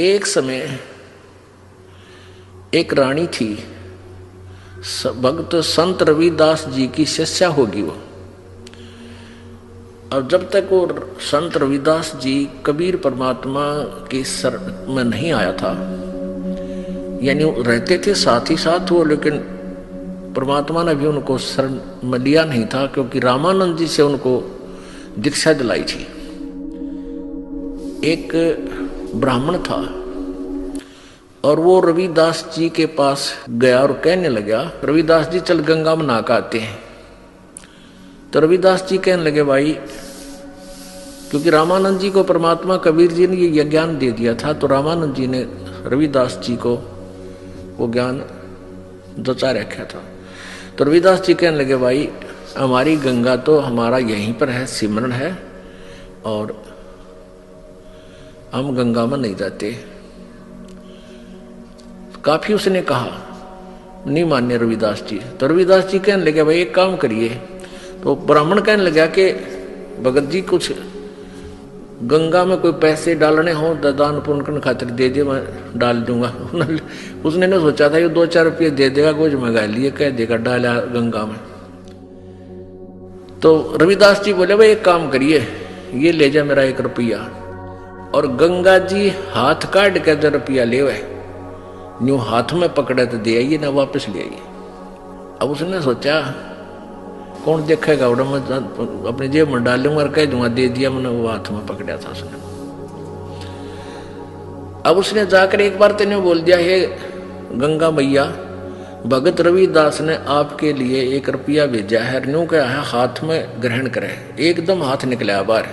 एक समय एक रानी थी, भक्त संत रविदास जी की शिष्या होगी वो। और जब तक वो संत रविदास जी कबीर परमात्मा के सर में नहीं आया था, यानी रहते थे साथ ही साथ वो, लेकिन परमात्मा ने भी उनको शरण में लिया नहीं था, क्योंकि रामानंद जी से उनको दीक्षा दिलाई थी। एक ब्राह्मण था और वो रविदास जी के पास गया और कहने लगा, रविदास जी चल गंगा में नहा के आते हैं। तो रविदास जी कहने लगे, भाई, क्योंकि रामानंद जी को परमात्मा कबीर जी ने ये ज्ञान दे दिया था, तो रामानंद जी ने रविदास जी को वो ज्ञान जचा रखा था। तो रविदास जी कहने लगे, भाई, हमारी गंगा तो हमारा यहीं पर है, सिमरन है, और हम गंगा में नहीं जाते। काफी उसने कहा, नहीं मान्य रविदास जी। तो रविदास जी कहने लगे, भाई एक काम करिए। तो ब्राह्मण कहने लगा कि भगत जी कुछ गंगा में कोई पैसे डालने हो दान पुण्य करने खातिर दे दे, मैं डाल दूंगा। उसने ने सोचा था ये 2-4 रुपये दे देगा, कुछ मंगा लिए, कह देगा डाला गंगा में। तो रविदास जी बोले, भाई एक काम करिए, ये ले जा मेरा 1 रुपया, और गंगा जी हाथ काट के जो रुपया ले वह न्यू हाथ में पकड़े तो दे आइए, ना वापस ले आइए। अब उसने सोचा कौन देखेगा, और मैं अपनी जेब में डालूंगा और कह दूंगा दे दिया, मैंने वो हाथ में पकड़ा था उसने। अब उसने जाकर एक बार तेने बोल दिया, हे गंगा मैया, भगत रविदास ने आपके लिए 1 रुपया भेजा है, न्यू क्या है हाथ में ग्रहण करे। एकदम हाथ निकला बाहर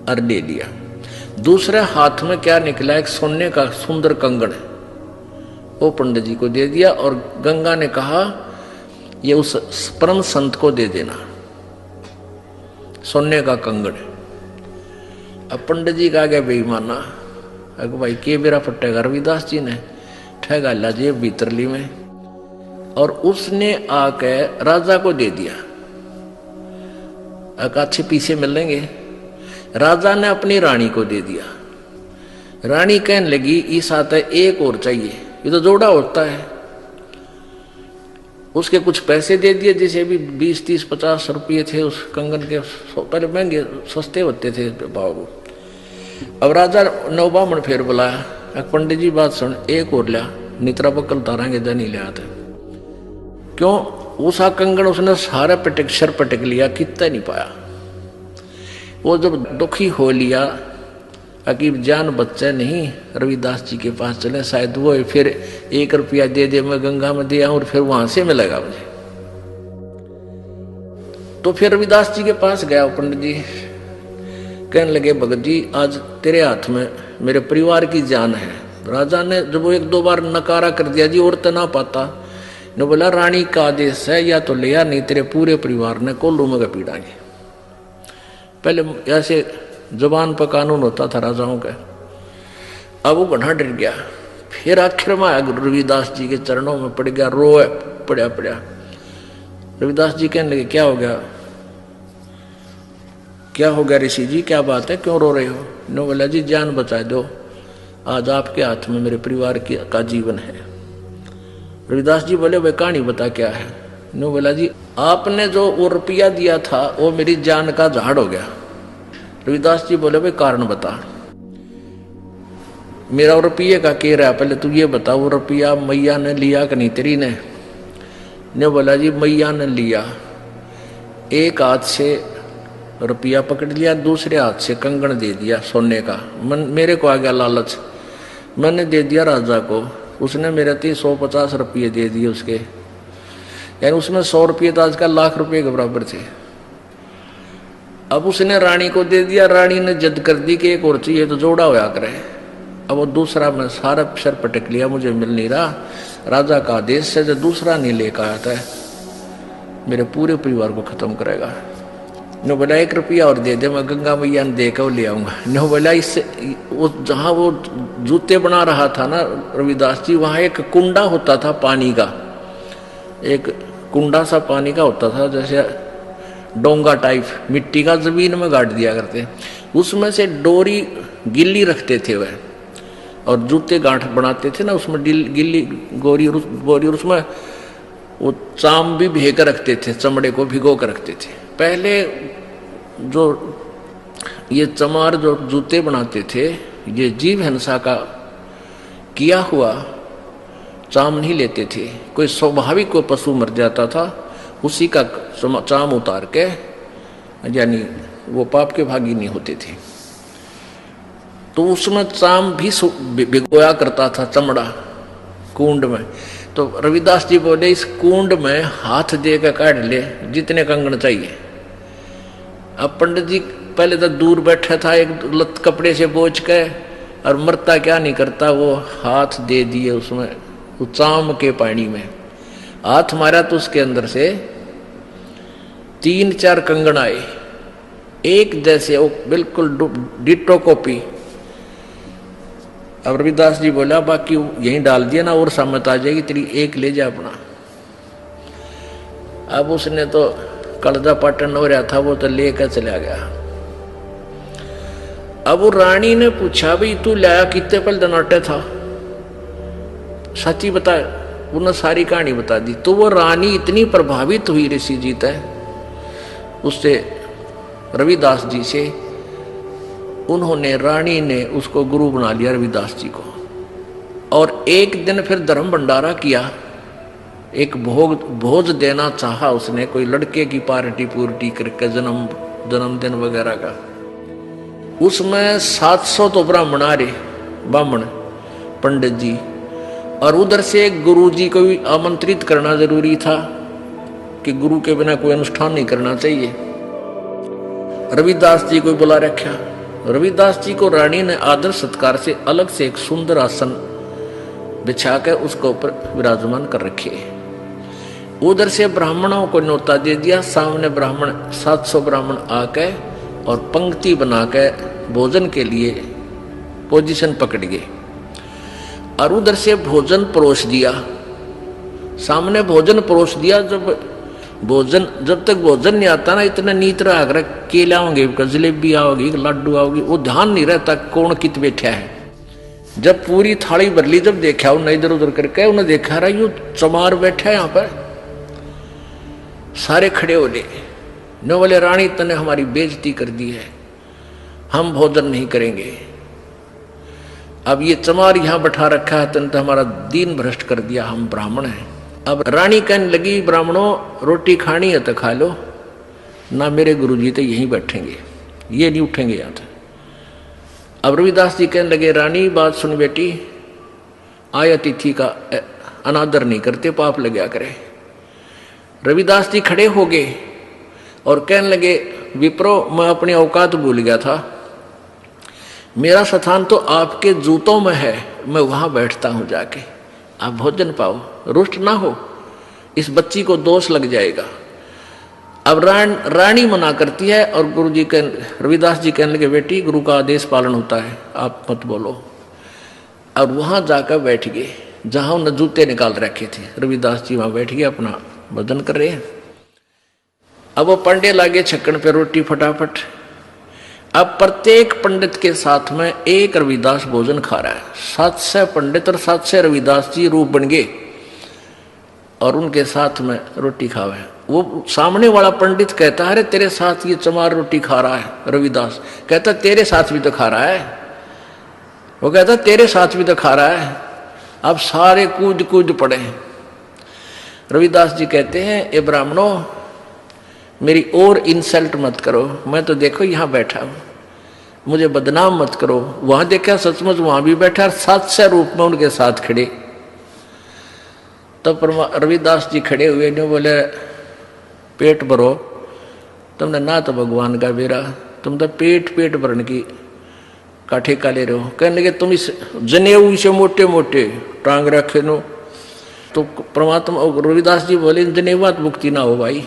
और ले लिया। दूसरे हाथ में क्या निकला, एक सोने का सुंदर कंगन, वो पंडित जी को दे दिया, और गंगा ने कहा ये उस परम संत को दे देना, सोने का कंगन। अब पंडित जी का गया बेईमाना, अगर भाई के बेरा फटेगा, रविदास जी ने ठगा ला जेब भीतर ली में, और उसने आके राजा को दे दिया। अच्छे पीछे मिलेंगे। राजा ने अपनी रानी को दे दिया। रानी कहने लगी, इस आता एक और चाहिए, ये तो जोड़ा होता है। उसके कुछ पैसे दे दिए, जैसे भी 20, 30, 50 रुपये थे उस कंगन के, पहले महंगे सस्ते होते थे भाव। अब राजा नौबामण फिर बुलाया, पंडित जी बात सुन, एक और लिया, नितरा पकल उतारेंगे जा नहीं ले आते। क्यों? उसा कंगन उसने सारा पटक सर पटक लिया, कितना नहीं पाया। वो जब दुखी हो लिया, अकीब जान बच्चा नहीं, रविदास जी के पास चले, शायद वो फिर 1 रुपया दे दे, मैं गंगा में दे आऊं और फिर वहां से मिलेगा मुझे। तो फिर रविदास जी के पास गया पंडित जी, कहने लगे, भगत जी आज तेरे हाथ में मेरे परिवार की जान है। राजा ने जब वो 1-2 बार नकारा कर दिया, जी और तो ना पाता, ने बोला रानी का आदेश है, या तो लिया, नहीं तेरे पूरे परिवार ने कोल्लू में पीड़ाएंगे। पहले ऐसे जुबान पर कानून होता था राजाओं का। अब वो बना डर गया, फिर आखिर में आया रविदास जी के चरणों में पड़ गया, रोए पड़ा। रविदास जी कहने लगे, क्या हो गया, क्या हो गया ऋषि जी, क्या बात है, क्यों रो रहे हो? नो बोला, जी जान बचा दो, आज आपके हाथ में मेरे परिवार का जीवन है। रविदास जी बोले, भाई कहानी बता क्या है? नो बोला, जी आपने जो वो रुपया दिया था वो मेरी जान का झाड़ हो गया। रविदास जी बोले, भाई कारण बता, मेरा रुपये का कह रहा है, पहले तू ये बता, वो रुपया मैया ने लिया कि नहीं तेरी ने बोला, जी मैया ने लिया, एक हाथ से रुपया पकड़ लिया, दूसरे हाथ से कंगन दे दिया सोने का। मेरे को आ गया लालच, मैंने दे दिया राजा को, उसने मेरे 150 रुपये दे दिए उसके, यानी उसमें 100 रुपये तो आजकल लाख रुपये के बराबर थे। अब उसने रानी को दे दिया, रानी ने जिद कर दी कि एक और चाहिए, तो जोड़ा होया करे। अब वो दूसरा मैं सारा सर पटक लिया, मुझे मिल नहीं रहा, राजा का आदेश से जो दूसरा नहीं लेकर आता है, मेरे पूरे परिवार को खत्म करेगा। नो बोला, 1 रुपया और दे दे, मैं गंगा मैया ने देकर वो ले आऊंगा। नो बोला, इससे वो जहाँ वो जूते बना रहा था ना रविदास जी, वहाँ एक कुंडा होता था पानी का, एक कुंडा सा पानी का होता था, जैसे डोंगा टाइप मिट्टी का, जमीन में गाड़ दिया करते, उसमें से डोरी गिल्ली रखते थे वह, और जूते गांठ बनाते थे ना, उसमें गिल्ली गोरी बोरी, और उसमें वो चाम भी भे कर रखते थे, चमड़े को भिगो कर रखते थे। पहले जो ये चमार जो जूते बनाते थे, ये जीव हिंसा का किया हुआ चाम नहीं लेते थे। कोई स्वाभाविक कोई पशु मर जाता था, उसी का चाम उतार के, यानी वो पाप के भागी नहीं होते थे, तो उसमें चाम भी भिगोया करता था, चमड़ा कुंड में। तो रविदास जी बोले इस कुंड में हाथ दे के काट ले जितने कंगन चाहिए। अब पंडित जी पहले तो दूर बैठा था, एक लत कपड़े से बोझ के, और मरता क्या नहीं करता, वो हाथ दे दिए उसमें, उस चाम के पानी में हाथ मारा तो उसके अंदर से 3-4 कंगन आए, एक जैसे, वो बिल्कुल डिटो कॉपी। अब रविदास जी बोला बाकी यहीं डाल दिया ना, और सामत आ जाएगी तेरी, एक ले जा अपना। अब उसने तो कलजा पाटन हो रहा था, वो तो लेकर चला गया। अब वो रानी ने पूछा भाई तू लाया कितने पल दनाटे था, सच्ची बता। उन्होंने सारी कहानी बता दी। तो वो रानी इतनी प्रभावित हुई ऋषि जी तय उससे, रविदास जी से, उन्होंने, रानी ने उसको गुरु बना लिया रविदास जी को। और एक दिन फिर धर्म भंडारा किया, एक भोज देना चाहा उसने, कोई लड़के की पार्टी पूर्टी करके, जन्मदिन वगैरह का। उसमें 700 तो ब्राह्मण आ रहे, ब्राह्मण पंडित जी, और उधर से गुरु जी को भी आमंत्रित करना जरूरी था कि गुरु के बिना कोई अनुष्ठान नहीं करना चाहिए। रविदास जी को बुला रखा। रविदास जी को रानी ने आदर सत्कार से अलग से एक सुंदर आसन बिछा कर उसके ऊपर विराजमान कर रखे। उधर से ब्राह्मणों को न्योता दे दिया। सामने ब्राह्मण 700 ब्राह्मण आके और पंक्ति बना के भोजन के लिए पोजीशन पकड़ गए, और उधर से भोजन परोस दिया। सामने भोजन परोस दिया। जब तक भोजन नहीं आता ना, इतना नीत रहा कर केला होंगे, जलेबी आओगी, लड्डू आओगी, वो ध्यान नहीं रहता कौन कित बैठा है। जब पूरी थाली भर ली, जब देखा उन्हें इधर उधर करके, उन्हें देखा रहा यू चमार बैठा है यहाँ पर। सारे खड़े हो ले, न बोले रानी तने हमारी बेइज्जती कर दी है, हम भोजन नहीं करेंगे। अब ये चमार यहां बैठा रखा है, तने तो हमारा दीन भ्रष्ट कर दिया, हम ब्राह्मण हैं। अब रानी कहने लगी ब्राह्मणों रोटी खानी है तो खा लो ना, मेरे गुरुजी तो यहीं बैठेंगे, ये नहीं उठेंगे यहाँ से। अब रविदास जी कहने लगे रानी बात सुन बेटी, आय अतिथि का अनादर नहीं करते, पाप लग गया करे। रविदास जी खड़े हो गए और कहने लगे विप्रो, मैं अपनी औकात भूल गया था, मेरा स्थान तो आपके जूतों में है, मैं वहां बैठता हूं जाके, आप भोजन पाओ, रुष्ट ना हो, इस बच्ची को दोष लग जाएगा। अब रानी मना करती है और गुरुजी के रविदास जी कहने लगे बेटी गुरु का आदेश पालन होता है, आप मत बोलो। और वहां जाकर बैठ गए जहां उन्हें जूते निकाल रखे थे। रविदास जी वहां बैठ गए, अपना भोजन कर रहे हैं। अब वो पंडे लागे छक्कन पे रोटी फटाफट। अब प्रत्येक पंडित के साथ में एक रविदास भोजन खा रहा है। 700 पंडित और 700 रविदास जी रूप बन गए और उनके साथ में रोटी खावे। वो सामने वाला पंडित कहता है अरे तेरे साथ ये चमार रोटी खा रहा है। रविदास कहता तेरे साथ भी तो खा रहा है। वो कहता तेरे साथ भी तो खा रहा है। अब सारे कूद कूद पड़े। रविदास जी कहते हैं ए ब्राह्मणों, मेरी और इंसल्ट मत करो, मैं तो देखो यहाँ बैठा हूँ, मुझे बदनाम मत करो। वहां देखा सचमुच वहां भी बैठा, 700 रूप में उनके साथ खड़े। तब रविदास जी खड़े हुए ने बोले पेट भरो, तुमने ना तो भगवान का बेरा, तुम तो पेट भरने की का ठेका ले रहे हो। कहने लगे तुम इस जनेऊ से मोटे मोटे टांग रखे नो। तो परमात्मा रविदास जी बोले जनेवा मुक्ति ना हो भाई,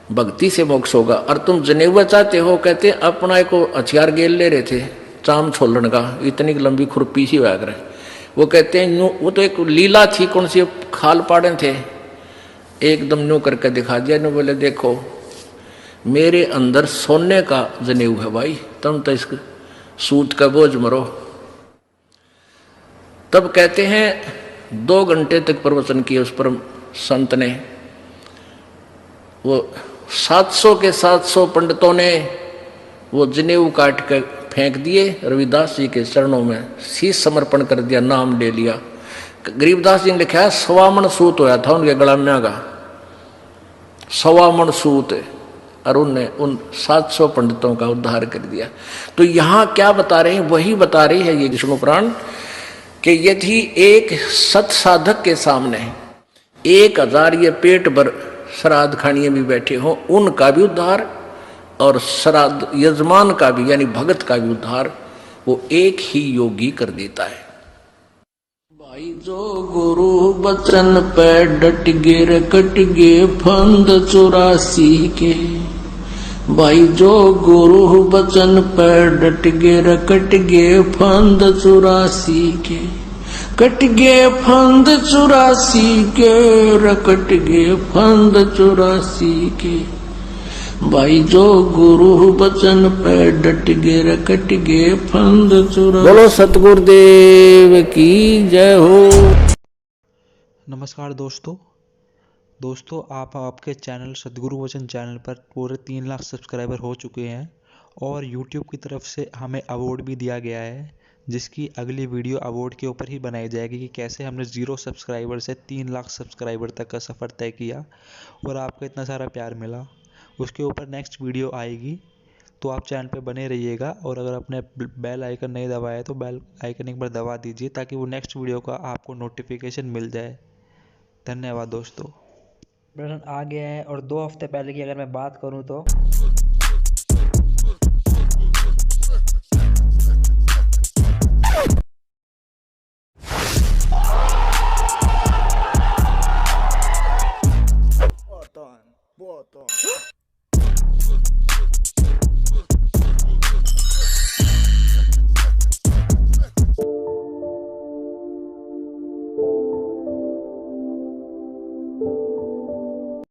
भक्ति से मोक्ष होगा। और तुम जनेवा चाहते हो, कहते अपना एक हथियार गेल ले रहे थे चाम छोलन का, इतनी लंबी खुरपी सी हुआ करे। वो कहते हैं यूं, वो तो एक लीला थी, कौन सी खाल पाड़े थे, एकदम न्यू करके दिखा दिया। ने बोले देखो मेरे अंदर सोने का जनेऊ है भाई, तुम तो इस सूत का बोझ मरो। तब कहते हैं 2 घंटे तक प्रवचन किए उस पर संत ने। वो 700 के 700 पंडितों ने वो जनेऊ काट कर फेंक दिए, रविदास जी के चरणों में शीश समर्पण कर दिया, नाम ले लिया। गरीबदास जी ने लिखा है 1.25 मन सूत होया था उनके गला में का, 1.25 मन सूत, और उनने उन 700 पंडितों का उद्धार कर दिया। तो यहाँ क्या बता रहे हैं, वही बता रही है ये विष्णु पुराण कि यदि एक सत साधक के सामने 1000 ये पेट भर श्राद्ध खानिए भी बैठे हों, उनका भी उद्धार और श्राद्ध यजमान का भी यानी भगत का भी उद्धार वो एक ही योगी कर देता है। भाई जो गुरु बचन पे डट गे कट गे फंद 84 के, भाई जो गुरु बचन पे डट गे कट गे फंद 84 के, कट गे फंद 84 के, रकट गे फंद 84 के, भाई जो गुरु बचन पे डट गे रकट गे फंद 84। बोलो सतगुरुदेव की जय हो। नमस्कार दोस्तों आपके चैनल सतगुरु वचन चैनल पर पूरे 3 लाख सब्सक्राइबर हो चुके हैं और YouTube की तरफ से हमें अवार्ड भी दिया गया है, जिसकी अगली वीडियो अवार्ड के ऊपर ही बनाई जाएगी कि कैसे हमने 0 सब्सक्राइबर से 3 लाख सब्सक्राइबर तक का सफ़र तय किया और आपका इतना सारा प्यार मिला। उसके ऊपर नेक्स्ट वीडियो आएगी, तो आप चैनल पे बने रहिएगा। और अगर आपने बेल आइकन नहीं दबाया है तो बेल आइकन एक बार दबा दीजिए ताकि वो नेक्स्ट वीडियो का आपको नोटिफिकेशन मिल जाए। धन्यवाद दोस्तों। प्रश्न आ गया है और 2 हफ्ते पहले की अगर मैं बात करूं तो